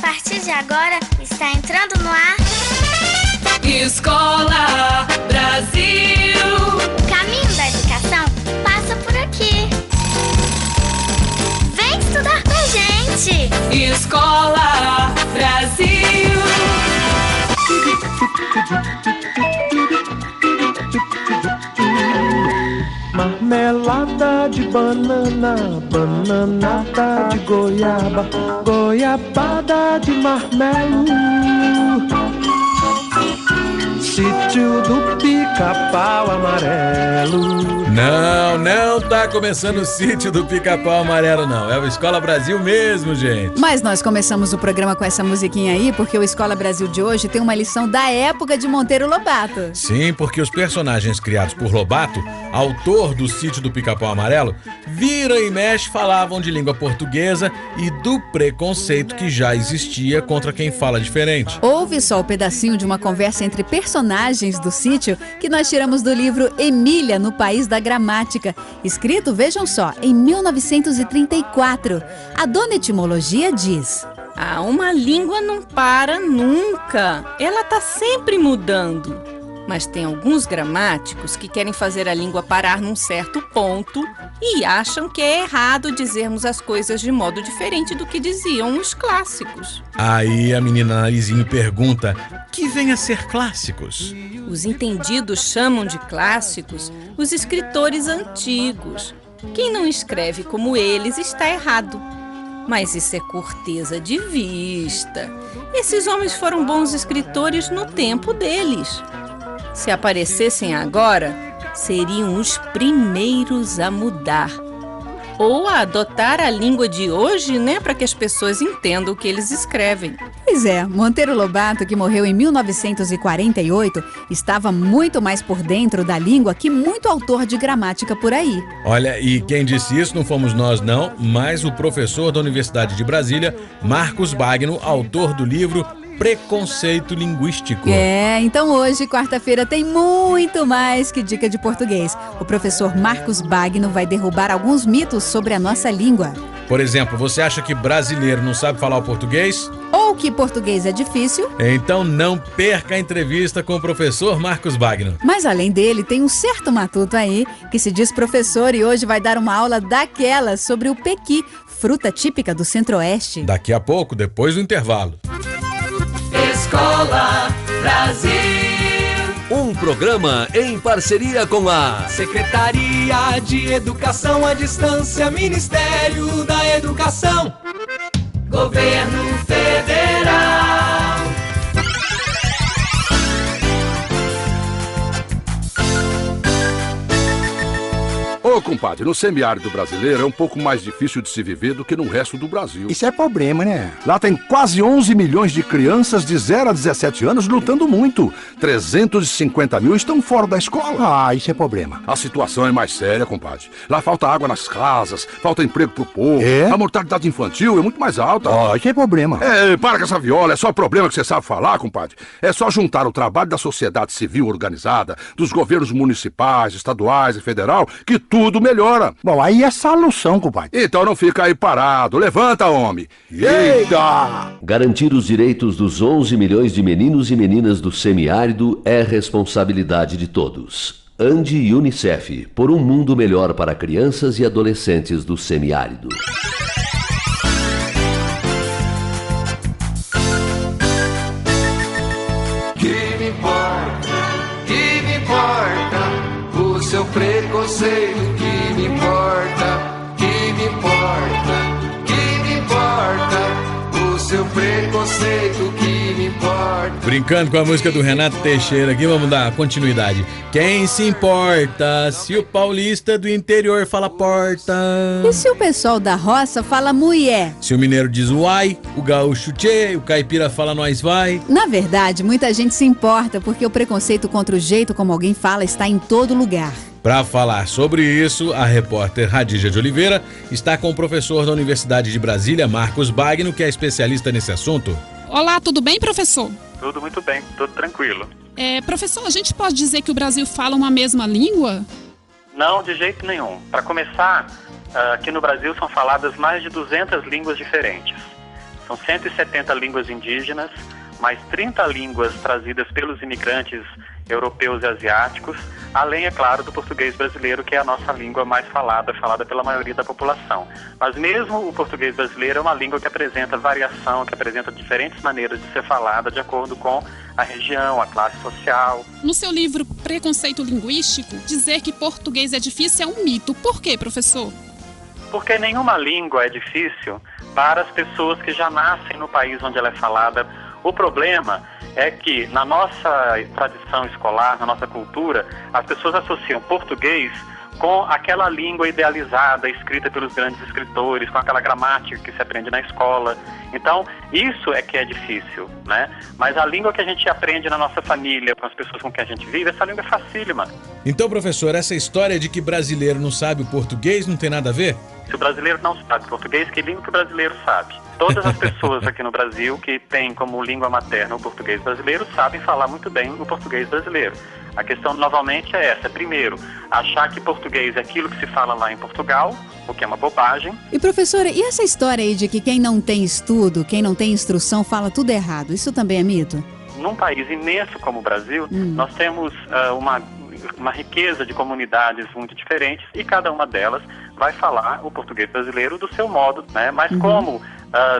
partir de agora, está entrando no ar Escola Brasil. O caminho da educação passa por aqui. Vem estudar com a gente. Escola Brasil. Marmelada de banana, bananada de goiaba, goiabada de marmelo. Sítio do Pica-Pau Amarelo. Não tá começando o Sítio do Pica-Pau Amarelo, não. É o Escola Brasil mesmo, gente. Mas nós começamos o programa com essa musiquinha aí porque o Escola Brasil de hoje tem uma lição da época de Monteiro Lobato. Sim, porque os personagens criados por Lobato, autor do Sítio do Pica-Pau Amarelo, vira e mexe falavam de língua portuguesa e do preconceito que já existia contra quem fala diferente. Ouve só o pedacinho de uma conversa entre personagens do sítio que nós tiramos do livro Emília no País da Gramática, escrito, vejam só, em 1934. A dona Etimologia diz: uma língua não para nunca, ela tá sempre mudando. Mas tem alguns gramáticos que querem fazer a língua parar num certo ponto e acham que é errado dizermos as coisas de modo diferente do que diziam os clássicos. Aí a menina Narizinho pergunta: que vem a ser clássicos? Os entendidos chamam de clássicos os escritores antigos. Quem não escreve como eles está errado. Mas isso é corteza de vista. Esses homens foram bons escritores no tempo deles. Se aparecessem agora, seriam os primeiros a mudar. Ou a adotar a língua de hoje, né? Para que as pessoas entendam o que eles escrevem. Pois é, Monteiro Lobato, que morreu em 1948, estava muito mais por dentro da língua que muito autor de gramática por aí. Olha, e quem disse isso não fomos nós não, mas o professor da Universidade de Brasília, Marcos Bagno, autor do livro Preconceito Linguístico. Então hoje, quarta-feira, tem muito mais que dica de português. O professor Marcos Bagno vai derrubar alguns mitos sobre a nossa língua. Por exemplo, você acha que brasileiro não sabe falar o português? Ou que português é difícil? Então não perca a entrevista com o professor Marcos Bagno. Mas além dele, tem um certo matuto aí que se diz professor e hoje vai dar uma aula daquela sobre o pequi, fruta típica do Centro-Oeste. Daqui a pouco, depois do intervalo. Escola Brasil. Um programa em parceria com a Secretaria de Educação à Distância, Ministério da Educação, Governo Federal. Ô, compadre, no semiárido brasileiro é um pouco mais difícil de se viver do que no resto do Brasil. Isso é problema, né? Lá tem quase 11 milhões de crianças de 0 a 17 anos lutando muito. 350 mil estão fora da escola. Isso é problema. A situação é mais séria, compadre. Lá falta água nas casas, falta emprego pro povo. É? A mortalidade infantil é muito mais alta. Isso é problema. Para com essa viola, é só problema que você sabe falar, compadre. É só juntar o trabalho da sociedade civil organizada, dos governos municipais, estaduais e federal, que tudo melhora. Bom, aí é solução, compadre. Então não fica aí parado. Levanta, homem. Eita! Garantir os direitos dos 11 milhões de meninos e meninas do semiárido é responsabilidade de todos. Ande e Unicef, por um mundo melhor para crianças e adolescentes do semiárido. Que me importa o seu preconceito, que me importa, que me importa, que me importa o seu preconceito, que me importa. Brincando com a música do Renato Teixeira aqui, vamos dar continuidade. Quem se importa se o paulista do interior fala porta? E se o pessoal da roça fala mulher? Se o mineiro diz uai, o gaúcho tchê, o caipira fala nós vai. Na verdade, muita gente se importa porque o preconceito contra o jeito como alguém fala está em todo lugar. Para falar sobre isso, a repórter Radija de Oliveira está com o professor da Universidade de Brasília, Marcos Bagno, que é especialista nesse assunto. Olá, tudo bem, professor? Tudo muito bem, tudo tranquilo. Professor, a gente pode dizer que o Brasil fala uma mesma língua? Não, de jeito nenhum. Para começar, aqui no Brasil são faladas mais de 200 línguas diferentes. São 170 línguas indígenas, mais 30 línguas trazidas pelos imigrantes europeus e asiáticos, além, é claro, do português brasileiro, que é a nossa língua mais falada pela maioria da população. Mas mesmo o português brasileiro é uma língua que apresenta variação, que apresenta diferentes maneiras de ser falada de acordo com a região, a classe social. No seu livro Preconceito Linguístico, dizer que português é difícil é um mito. Por quê, professor? Porque nenhuma língua é difícil para as pessoas que já nascem no país onde ela é falada. O problema é que na nossa tradição escolar, na nossa cultura, as pessoas associam português com aquela língua idealizada, escrita pelos grandes escritores, com aquela gramática que se aprende na escola. Então, isso é que é difícil, né? Mas a língua que a gente aprende na nossa família, com as pessoas com quem a gente vive, essa língua é facílima. Então, professor, essa história de que brasileiro não sabe o português não tem nada a ver? Se o brasileiro não sabe português, que língua que o brasileiro sabe? Todas as pessoas aqui no Brasil que têm como língua materna o português brasileiro sabem falar muito bem o português brasileiro. A questão, novamente, é essa. Primeiro, achar que português é aquilo que se fala lá em Portugal, o que é uma bobagem. E, professora, e essa história aí de que quem não tem estudo, quem não tem instrução, fala tudo errado, isso também é mito? Num país imenso como o Brasil, nós temos uma riqueza de comunidades muito diferentes e cada uma delas vai falar o português brasileiro do seu modo, né? Mas como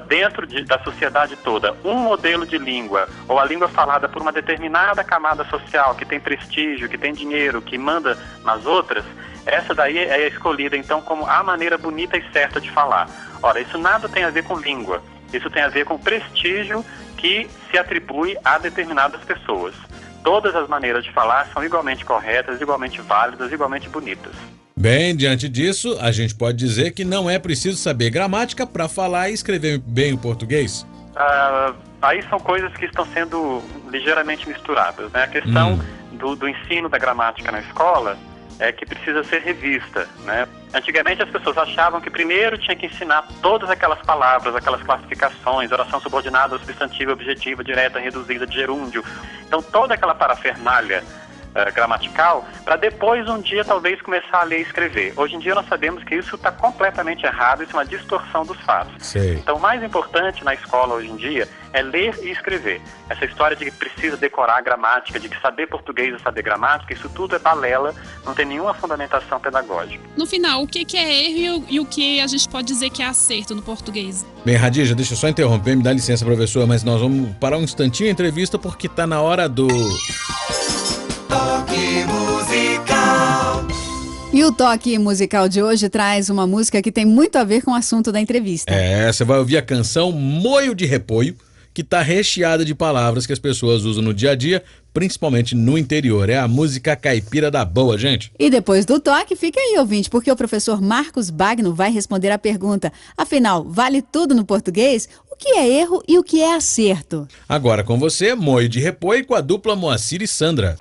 dentro da sociedade toda, um modelo de língua ou a língua falada por uma determinada camada social que tem prestígio, que tem dinheiro, que manda nas outras, essa daí é escolhida então como a maneira bonita e certa de falar. Ora, isso nada tem a ver com língua, isso tem a ver com prestígio que se atribui a determinadas pessoas. Todas as maneiras de falar são igualmente corretas, igualmente válidas, igualmente bonitas. Bem, diante disso, a gente pode dizer que não é preciso saber gramática para falar e escrever bem o português? Aí são coisas que estão sendo ligeiramente misturadas, né? A questão do ensino da gramática na escola é que precisa ser revista, né? Antigamente as pessoas achavam que primeiro tinha que ensinar todas aquelas palavras, aquelas classificações, oração subordinada, substantiva, objetiva, direta, reduzida, de gerúndio. Então toda aquela parafernália gramatical, para depois um dia talvez começar a ler e escrever. Hoje em dia nós sabemos que isso está completamente errado, isso é uma distorção dos fatos. Sei. Então o mais importante na escola hoje em dia é ler e escrever. Essa história de que precisa decorar a gramática, de que saber português é saber gramática, isso tudo é balela, não tem nenhuma fundamentação pedagógica. No final, o que é erro e o que a gente pode dizer que é acerto no português? Bem, Radija, deixa eu só interromper, me dá licença, professor, mas nós vamos parar um instantinho a entrevista porque tá na hora do... Toque musical. E o toque musical de hoje traz uma música que tem muito a ver com o assunto da entrevista. Você vai ouvir a canção Moio de Repolho, que está recheada de palavras que as pessoas usam no dia a dia, principalmente no interior. É a música caipira da boa, gente. E depois do toque, fica aí, ouvinte, porque o professor Marcos Bagno vai responder a pergunta. Afinal, vale tudo no português? O que é erro e o que é acerto? Agora com você, Moio de Repolho com a dupla Moacir e Sandra.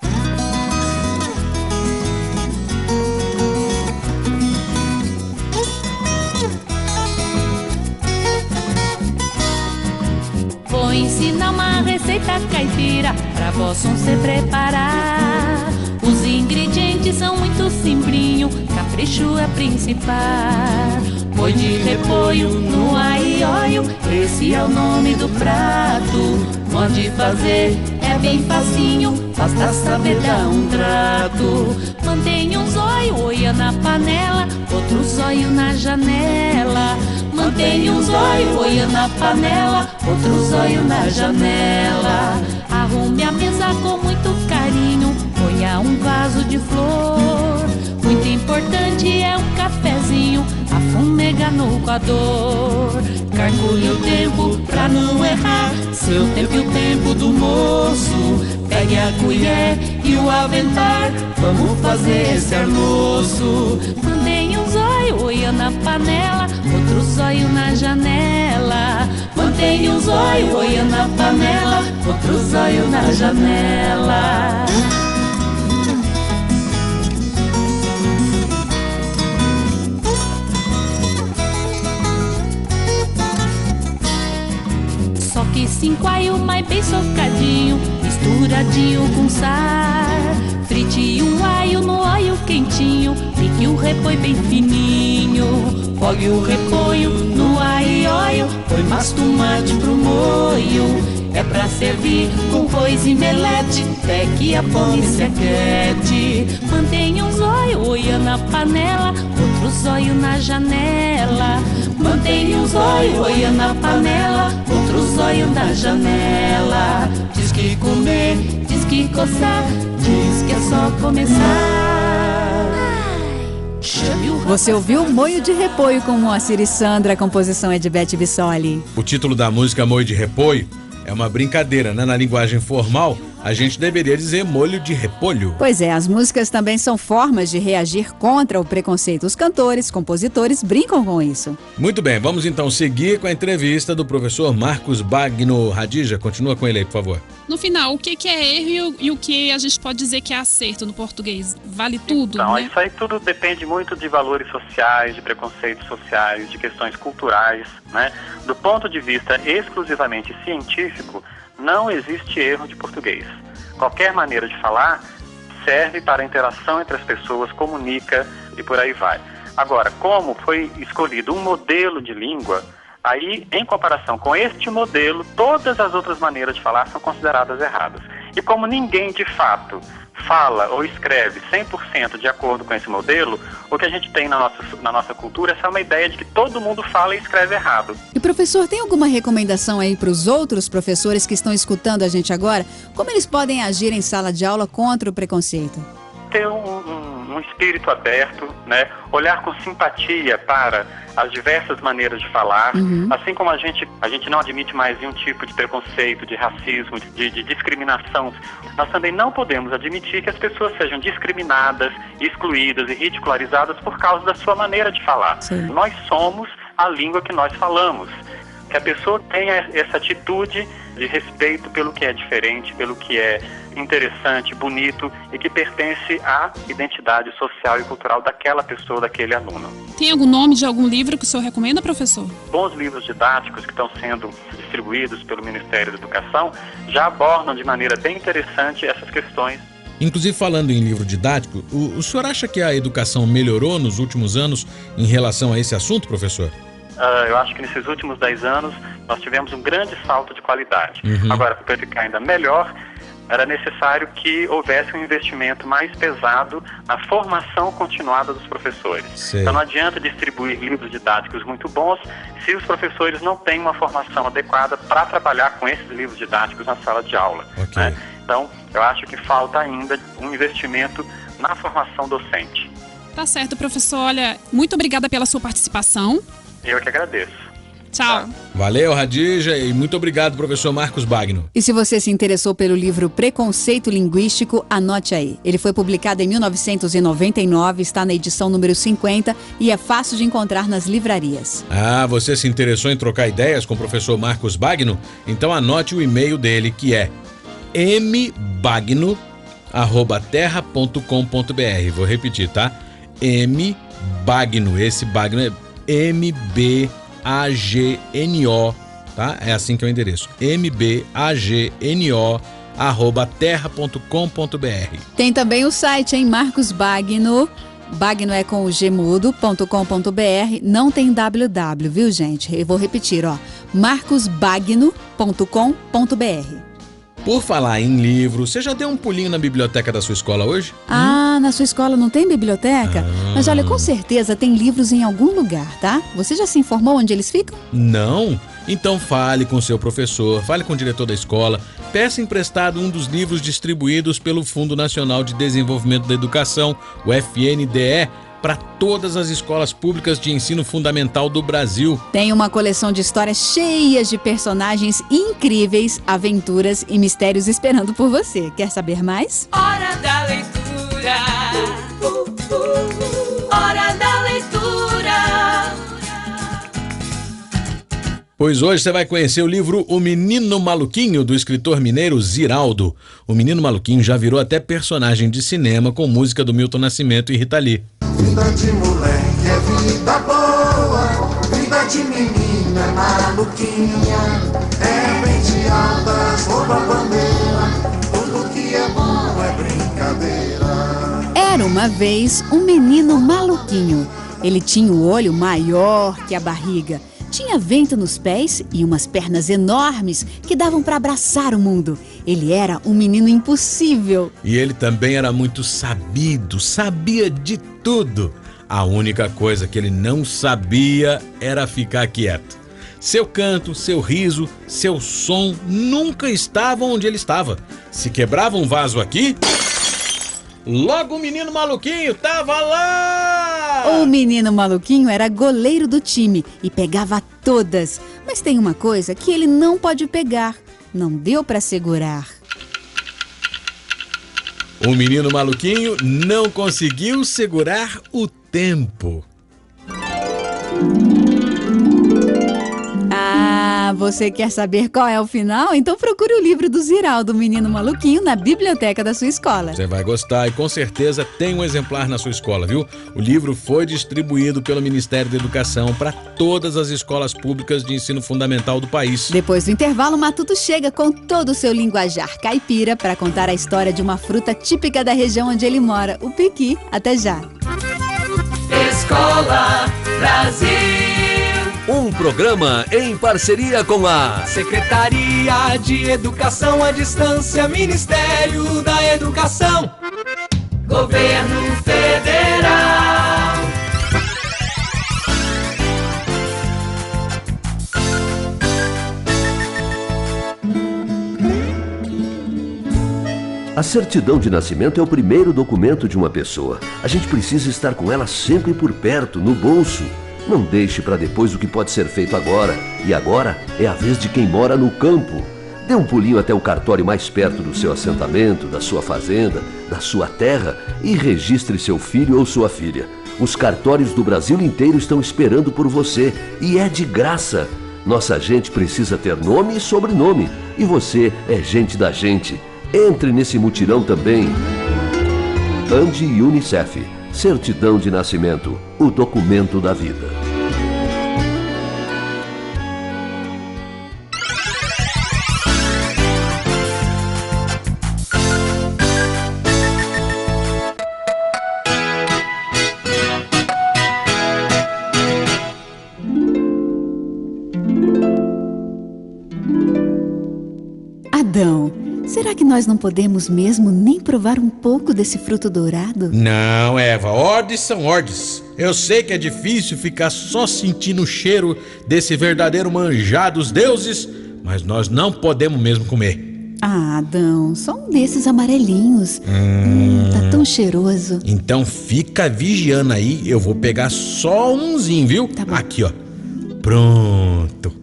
Vou ensinar uma receita caipira pra vossum se preparar. Os ingredientes são muito simplinho, capricho é principal. Boi de repolho no aioio, esse é o nome do prato. Pode fazer, é bem facinho, basta saber dar um trato. Mantenha um zóio, olha na panela, outro zóio na janela. Mantenha um zóio, olha na panela, outro zóio na janela. Arrume a mesa com muito carinho, ponha um vaso de flor. Muito importante é um cafezinho, a fumega no coador. Calcule o tempo pra não errar, seu tempo e o tempo do moço. Pegue a colher e o aventar, vamos fazer esse almoço. Mantenha um zóio, olha na panela, outro zóio na janela. Mantenha um zóio, olha na panela, outro zóio na janela. Soque 5 alho, mas bem socadinho, misturadinho com sal. Frite um alho no óleo quentinho, pique o repolho bem fininho. Fogue o repolho no aioio, zóio, põe mais tomate pro molho. É pra servir com coisa e melete, até que a fome se aquete. Mantenha um zóio olhando na panela, outro zóio na janela. Mantenha um zóio olhando na panela, outro zóio na janela. Diz que comer, diz que coçar, diz que é só começar. Você ouviu Moio de Repolho com Moacir e Sandra, a composição é de Beth Bissoli. O título da música Moio de Repolho é uma brincadeira, né? Na linguagem formal, a gente deveria dizer molho de repolho. Pois é, as músicas também são formas de reagir contra o preconceito. Os cantores, compositores brincam com isso. Muito bem, vamos então seguir com a entrevista do professor Marcos Bagno. Radija, continua com ele aí, por favor. No final, o que é erro e o que a gente pode dizer que é acerto no português? Vale tudo, então, né? Isso aí tudo depende muito de valores sociais, de preconceitos sociais, de questões culturais, né? Do ponto de vista exclusivamente científico, não existe erro de português. Qualquer maneira de falar serve para a interação entre as pessoas, comunica e por aí vai. Agora, como foi escolhido um modelo de língua, aí, em comparação com este modelo, todas as outras maneiras de falar são consideradas erradas. E como ninguém, de fato, fala ou escreve 100% de acordo com esse modelo, o que a gente tem na nossa cultura é uma ideia de que todo mundo fala e escreve errado. E professor, tem alguma recomendação aí para os outros professores que estão escutando a gente agora? Como eles podem agir em sala de aula contra o preconceito? Ter um espírito aberto, né? Olhar com simpatia para as diversas maneiras de falar, assim como a gente não admite mais nenhum tipo de preconceito, de racismo, de discriminação, nós também não podemos admitir que as pessoas sejam discriminadas, excluídas e ridicularizadas por causa da sua maneira de falar. Sim. Nós somos a língua que nós falamos. Que a pessoa tenha essa atitude de respeito pelo que é diferente, pelo que é interessante, bonito e que pertence à identidade social e cultural daquela pessoa, daquele aluno. Tem algum nome de algum livro que o senhor recomenda, professor? Bons livros didáticos que estão sendo distribuídos pelo Ministério da Educação já abordam de maneira bem interessante essas questões. Inclusive, falando em livro didático, o senhor acha que a educação melhorou nos últimos anos em relação a esse assunto, professor? Eu acho que nesses últimos 10 anos nós tivemos um grande salto de qualidade. Agora, para ficar ainda melhor, era necessário que houvesse um investimento mais pesado na formação continuada dos professores. Sei. Então não adianta distribuir livros didáticos muito bons se os professores não têm uma formação adequada para trabalhar com esses livros didáticos na sala de aula. Okay. Né? Então, eu acho que falta ainda um investimento na formação docente. Tá certo, professor. Olha, muito obrigada pela sua participação. Eu que agradeço. Tchau. Valeu, Radija, e muito obrigado, professor Marcos Bagno. E se você se interessou pelo livro Preconceito Linguístico, anote aí. Ele foi publicado em 1999, está na edição número 50 e é fácil de encontrar nas livrarias. Ah, você se interessou em trocar ideias com o professor Marcos Bagno? Então anote o e-mail dele, que é mbagno@terra.com.br. Vou repetir, tá? mbagno, esse Bagno é MBAGNO, tá? É assim que é o endereço. mbagno@terra.com.br. Tem também o site, hein? Marcos Bagno. Bagno é com o gmudo.com.br. Não tem www, viu, gente? Eu vou repetir, ó. marcosbagno.com.br. Por falar em livro, você já deu um pulinho na biblioteca da sua escola hoje? Ah, na sua escola não tem biblioteca? Mas olha, com certeza tem livros em algum lugar, tá? Você já se informou onde eles ficam? Não? Então fale com seu professor, fale com o diretor da escola, peça emprestado um dos livros distribuídos pelo Fundo Nacional de Desenvolvimento da Educação, o FNDE, para todas as escolas públicas de ensino fundamental do Brasil. Tem uma coleção de histórias cheias de personagens incríveis, aventuras e mistérios esperando por você. Quer saber mais? Hora da leitura. Hora da leitura. Pois hoje você vai conhecer o livro O Menino Maluquinho, do escritor mineiro Ziraldo. O Menino Maluquinho já virou até personagem de cinema com música do Milton Nascimento e Rita Lee. Vida de moleque é vida boa, vida de menina é maluquinha, é bem de altas, rouba bandeira, tudo que é bom é brincadeira. Era uma vez um menino maluquinho. Ele tinha o olho maior que a barriga, Tinha vento nos pés e umas pernas enormes que davam para abraçar o mundo. Ele era um menino impossível. E ele também era muito sabido, sabia de tudo. A única coisa que ele não sabia era ficar quieto. Seu canto, seu riso, seu som nunca estavam onde ele estava. Se quebrava um vaso aqui, logo o menino maluquinho tava lá! O menino maluquinho era goleiro do time e pegava todas. Mas tem uma coisa que ele não pode pegar. Não deu para segurar. O menino maluquinho não conseguiu segurar o tempo. Você quer saber qual é o final? Então procure o livro do Ziraldo, Menino Maluquinho, na biblioteca da sua escola. Você vai gostar e com certeza tem um exemplar na sua escola, viu? O livro foi distribuído pelo Ministério da Educação para todas as escolas públicas de ensino fundamental do país. Depois do intervalo, o Matuto chega com todo o seu linguajar caipira para contar a história de uma fruta típica da região onde ele mora, o piqui. Até já. Escola Brasil. Um programa em parceria com a Secretaria de Educação à Distância, Ministério da Educação, Governo Federal. A certidão de nascimento é o primeiro documento de uma pessoa. A gente precisa estar com ela sempre por perto, no bolso. Não deixe para depois o que pode ser feito agora. E agora é a vez de quem mora no campo. Dê um pulinho até o cartório mais perto do seu assentamento, da sua fazenda, da sua terra e registre seu filho ou sua filha. Os cartórios do Brasil inteiro estão esperando por você e é de graça. Nossa gente precisa ter nome e sobrenome. E você é gente da gente. Entre nesse mutirão também. Ande Unicef. Certidão de nascimento, o documento da vida. Adão, será que nós não podemos mesmo nem provar um pouco desse fruto dourado? Não, Eva, ordens são ordens. Eu sei que é difícil ficar só sentindo o cheiro desse verdadeiro manjar dos deuses, mas nós não podemos mesmo comer. Ah, Adão, só um desses amarelinhos. Tá tão cheiroso. Então fica vigiando aí, eu vou pegar só umzinho, viu? Tá bom. Aqui, ó. Pronto.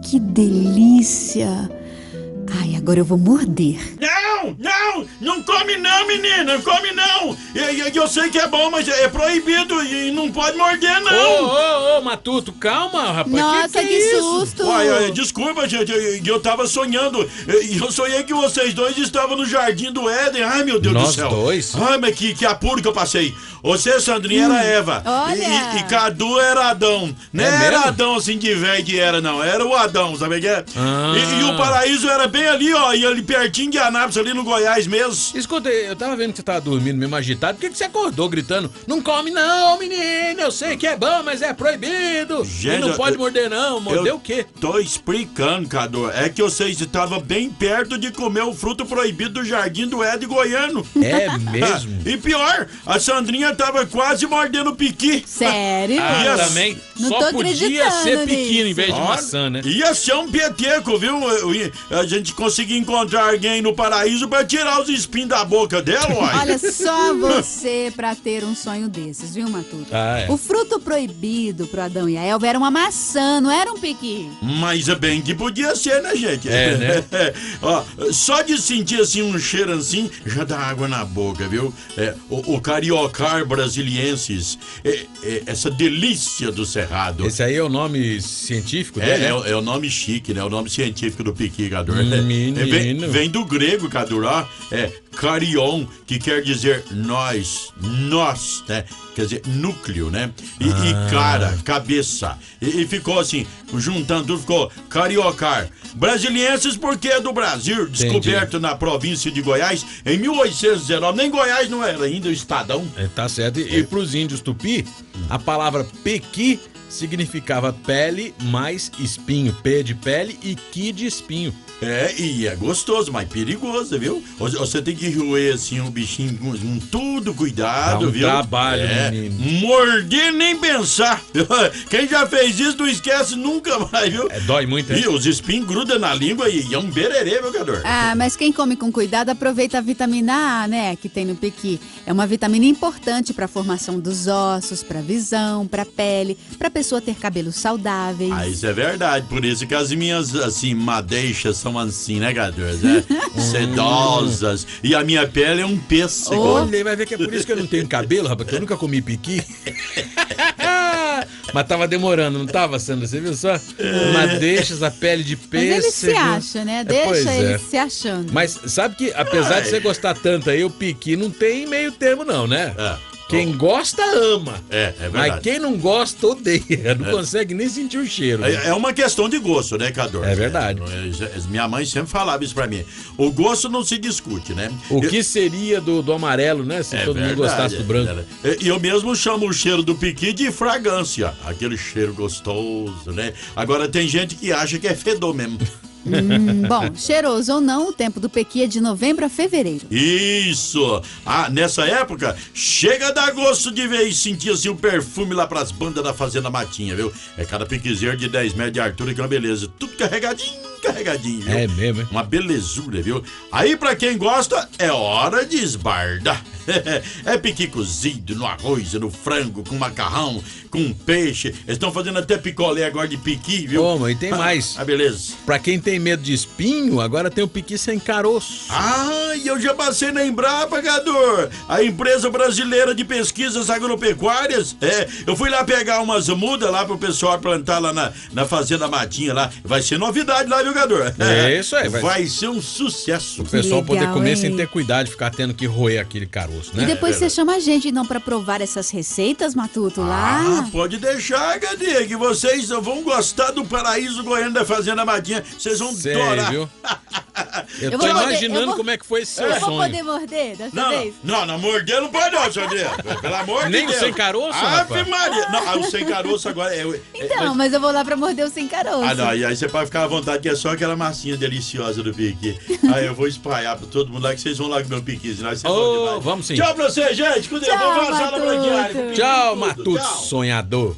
Que delícia. Ai, agora eu vou morder. Não come não, menina, não come não. Eu sei que é bom, mas é proibido e não pode morder não. Ô, Matuto, calma, rapaz. Nossa, que isso? susto. Uai, desculpa, gente, eu tava sonhando. Eu sonhei que vocês dois estavam no Jardim do Éden. Ai, meu Deus do céu. Nós dois? Ai, mas que apuro que eu passei. Você, Sandrinha, era Eva. Olha. E Cadu era Adão. Não era Adão assim de velho que era, não. Era o Adão, sabe o que é? E o paraíso era bem ali, ó. E ali pertinho de Anápolis, ali no Goiás mesmo. Escuta, eu tava vendo que você tava dormindo mesmo agitado. Por que você acordou gritando? Não come não, menino. Eu sei que é bom, mas é proibido. Gente, e não pode morder não. Morder o quê? Tô explicando, Cadu. É que vocês estavam bem perto de comer o fruto proibido do Jardim do Éden goiano. É mesmo? E pior, a Sandrinha tava quase mordendo o piqui. Sério? Também. Não Só tô podia acreditando ser pequeno nisso. em vez de maçã, né? Ia ser um peteco, viu? A gente conseguia encontrar alguém no paraíso pra tirar os espinhos da boca dela, uai. Olha, só você pra ter um sonho desses, viu, Matuto? O fruto proibido pro Adão e a Elva era uma maçã, não era um piqui. Mas é bem que podia ser, né, gente? Né? Ó, só de sentir assim um cheiro assim, já dá água na boca, viu? O cariocar brasilienses, essa delícia do cerrado. Esse aí é o nome científico dele, né? É o nome chique, né? O nome científico do piqui, Cadu. Menino. Vem do grego, Cadu, ó. Carion, que quer dizer nós, né? Quer dizer, núcleo, né? E cara, cabeça. E ficou assim, juntando tudo, ficou cariocar. Brasilienses porque é do Brasil, descoberto na província de Goiás em 1819. Nem Goiás não era ainda o Estadão. Tá certo. E pros índios tupi, a palavra pequi significava pele mais espinho. P de pele e qui de espinho. E é gostoso, mas perigoso, viu? Você tem que roer assim o bichinho com tudo cuidado, Dá um viu? trabalho, menino. Morder nem pensar. Quem já fez isso não esquece nunca mais, viu? Dói muito, hein? E os espinhos grudam na língua e é um bererê, meu cador. Ah, mas quem come com cuidado aproveita a vitamina A, né, que tem no pequi. É uma vitamina importante para a formação dos ossos, para visão, para pele, para a pessoa ter cabelos saudáveis. Ah, isso é verdade. Por isso que as minhas, assim, madeixas são assim, né, cador? Sedosas. E a minha pele é um pêssego. Olha, vai ver que é por isso que eu não tenho cabelo, rapaz, que eu nunca comi piqui. Mas tava demorando, não tava, Sandra? Você viu só? Madeixas, a pele de pêssego. Mas ele se acha, né? Deixa ele se achando. Mas sabe que, apesar de você gostar tanto aí, o piqui não tem meio termo não, né? Quem gosta, ama. É verdade. Mas quem não gosta, odeia. Não consegue nem sentir o cheiro. É uma questão de gosto, né, Cador? É verdade. Minha mãe sempre falava isso pra mim. O gosto não se discute, né? O que seria do amarelo, né? Se todo mundo gostasse do branco. E eu mesmo chamo o cheiro do piqui de fragrância. Aquele cheiro gostoso, né? Agora tem gente que acha que é fedor mesmo. Bom, cheiroso ou não, o tempo do pequi é de novembro a fevereiro. Isso! Ah, nessa época, chega a dar gosto de ver e sentir assim o perfume lá pras bandas da Fazenda Matinha, viu? É cada piquizeiro de 10 metros de altura que é uma beleza. Tudo carregadinho, viu? É mesmo, hein? Uma belezura, viu? Aí pra quem gosta, é hora de esbardar. É piqui cozido no arroz, no frango, com macarrão, com peixe. Eles estão fazendo até picolé agora de piqui, viu? E tem mais. Beleza. Pra quem tem medo de espinho, agora tem o piqui sem caroço. E eu já passei na Embrapa, Gador, a empresa brasileira de pesquisas agropecuárias. Eu fui lá pegar umas mudas lá pro pessoal plantar lá na Fazenda Matinha lá. Vai ser novidade lá, viu, Gador? É isso aí. Vai ser um sucesso. O pessoal legal, poder comer hein? sem ter cuidado de ficar tendo que roer aquele caroço, né? E depois você chama a gente, então, pra provar essas receitas, Matuto, lá. Pode deixar, Gadê, que vocês vão gostar do paraíso goiano da Fazenda Matinha. Vocês vão adorar. Viu? Eu tô imaginando como é que foi esse seu sonho. Eu vou poder morder dessa vez? Não, morder não pode não, seu Deus. Pelo amor de Deus. Nem o sem caroço, rapaz? Ave Maria. Não, o sem caroço agora é... Então, mas eu vou lá pra morder o sem caroço. Não, e aí você pode ficar à vontade, que é só aquela massinha deliciosa do piqui. Aí eu vou espalhar pra todo mundo lá, que vocês vão lá comer o piquizinho. Vamos sim. Tchau pra você, gente. Com Deus. Vamos lá, sala branqueária. Tchau, Matuto sonhador.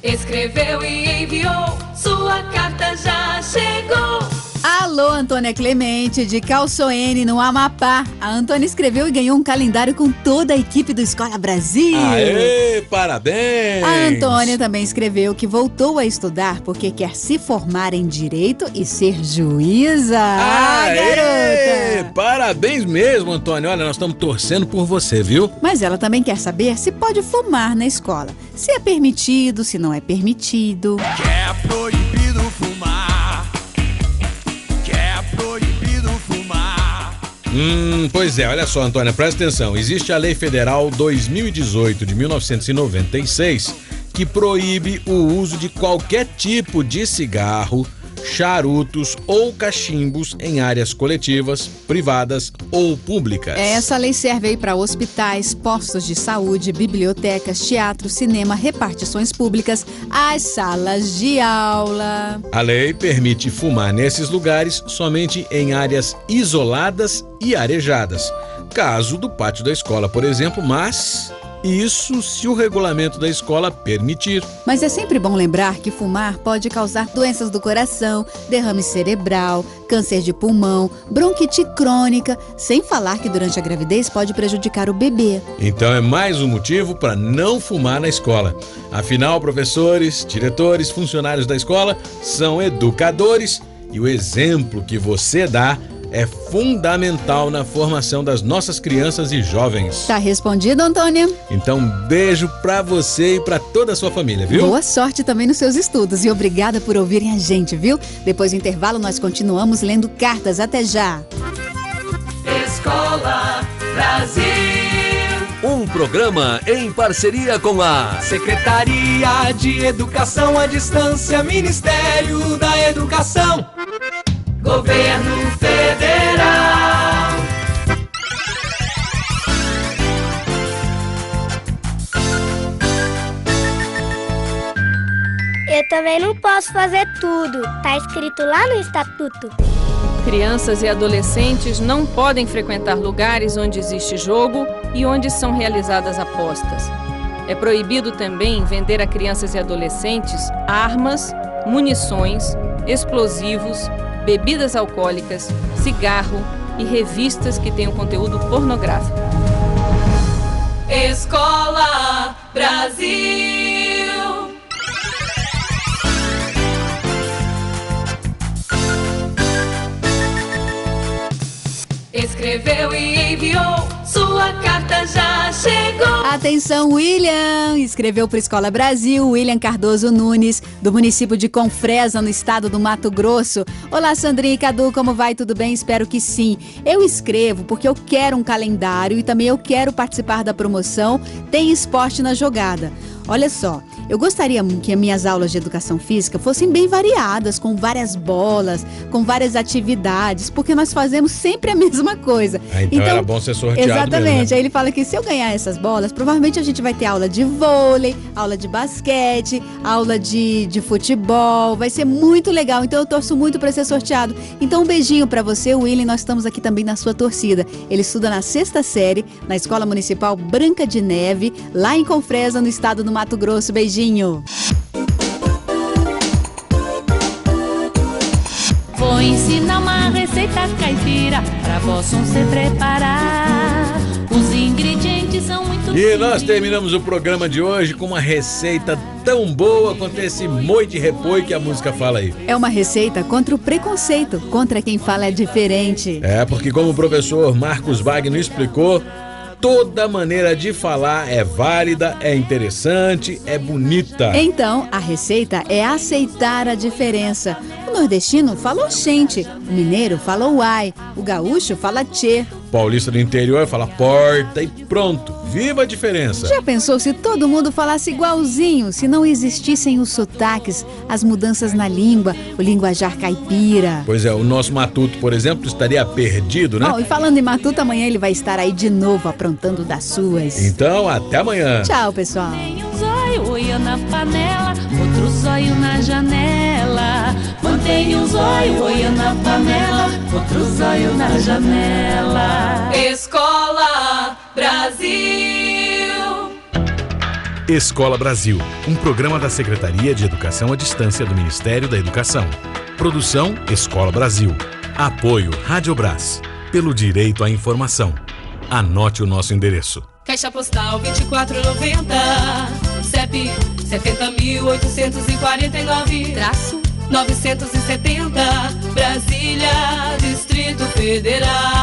Escreveu e enviou, sua carta já chegou. Alô, Antônia Clemente, de Calçoene, no Amapá. A Antônia escreveu e ganhou um calendário com toda a equipe do Escola Brasil. Aê, parabéns! A Antônia também escreveu que voltou a estudar porque quer se formar em Direito e ser juíza. Garota! Parabéns mesmo, Antônia. Olha, nós estamos torcendo por você, viu? Mas ela também quer saber se pode fumar na escola. Se é permitido, se não é permitido. Que é proibido fumar. Pois é, olha só, Antônia, presta atenção. Existe a Lei Federal 2018 de 1996 que proíbe o uso de qualquer tipo de cigarro, charutos ou cachimbos em áreas coletivas, privadas ou públicas. Essa lei serve aí para hospitais, postos de saúde, bibliotecas, teatro, cinema, repartições públicas, as salas de aula. A lei permite fumar nesses lugares somente em áreas isoladas e arejadas. Caso do pátio da escola, por exemplo, mas... isso se o regulamento da escola permitir. Mas é sempre bom lembrar que fumar pode causar doenças do coração, derrame cerebral, câncer de pulmão, bronquite crônica, sem falar que durante a gravidez pode prejudicar o bebê. Então é mais um motivo para não fumar na escola. Afinal, professores, diretores, funcionários da escola são educadores e o exemplo que você dá é fundamental na formação das nossas crianças e jovens. Tá respondido, Antônia? Então, beijo pra você e pra toda a sua família, viu? Boa sorte também nos seus estudos e obrigada por ouvirem a gente, viu? Depois do intervalo, nós continuamos lendo cartas. Até já! Escola Brasil. Um programa em parceria com a Secretaria de Educação à Distância, Ministério da Educação, Governo Federal. Eu também não posso fazer tudo. Tá escrito lá no estatuto. Crianças e adolescentes não podem frequentar lugares onde existe jogo e onde são realizadas apostas. É proibido também vender a crianças e adolescentes armas, munições, explosivos, bebidas alcoólicas, cigarro e revistas que tenham conteúdo pornográfico. Escola Brasil. Escreveu e enviou, sua carta já chegou. Atenção, William! Escreveu para Escola Brasil, William Cardoso Nunes, do município de Confresa, no estado do Mato Grosso. Olá, Sandrinha e Cadu, como vai? Tudo bem? Espero que sim. Eu escrevo porque eu quero um calendário e também eu quero participar da promoção Tem Esporte na Jogada. Olha só, eu gostaria que as minhas aulas de educação física fossem bem variadas, com várias bolas, com várias atividades, porque nós fazemos sempre a mesma coisa. Então era bom ser sorteado. Exatamente. Mesmo, né? Aí ele fala que se eu ganhar essas bolas, provavelmente a gente vai ter aula de vôlei, aula de basquete, aula de futebol. Vai ser muito legal. Então eu torço muito para ser sorteado. Então um beijinho para você, William. Nós estamos aqui também na sua torcida. Ele estuda na 6ª série, na Escola Municipal Branca de Neve, lá em Confresa, no estado do Mato Grosso. Beijinho. Vou ensinar uma receita caipira pra possam se preparar. Os ingredientes são muito E nós terminamos o programa de hoje com uma receita tão boa quanto esse moi de repolho que a música fala aí. É uma receita contra o preconceito, contra quem fala é diferente. É, porque como o professor Marcos Wagner explicou, toda maneira de falar é válida, é interessante, é bonita. Então, a receita é aceitar a diferença. O nordestino fala oxente, o mineiro fala uai, o gaúcho fala tchê. O paulista do interior fala porta e pronto. Viva a diferença! Já pensou se todo mundo falasse igualzinho, se não existissem os sotaques, as mudanças na língua, o linguajar caipira? Pois é, o nosso matuto, por exemplo, estaria perdido, né? Bom, e falando em matuto, amanhã ele vai estar aí de novo aprontando das suas. Então, até amanhã. Tchau, pessoal. Tem um zóio, olha na panela, outro zóio na janela. Mantém um zóio, olha na panela, outro zóio na janela. Escola Brasil. Escola Brasil, um programa da Secretaria de Educação à Distância do Ministério da Educação. Produção Escola Brasil. Apoio Rádio Brás. Pelo direito à informação. Anote o nosso endereço. Caixa Postal 2490, CEP 70.849, -970, Brasília, Distrito Federal.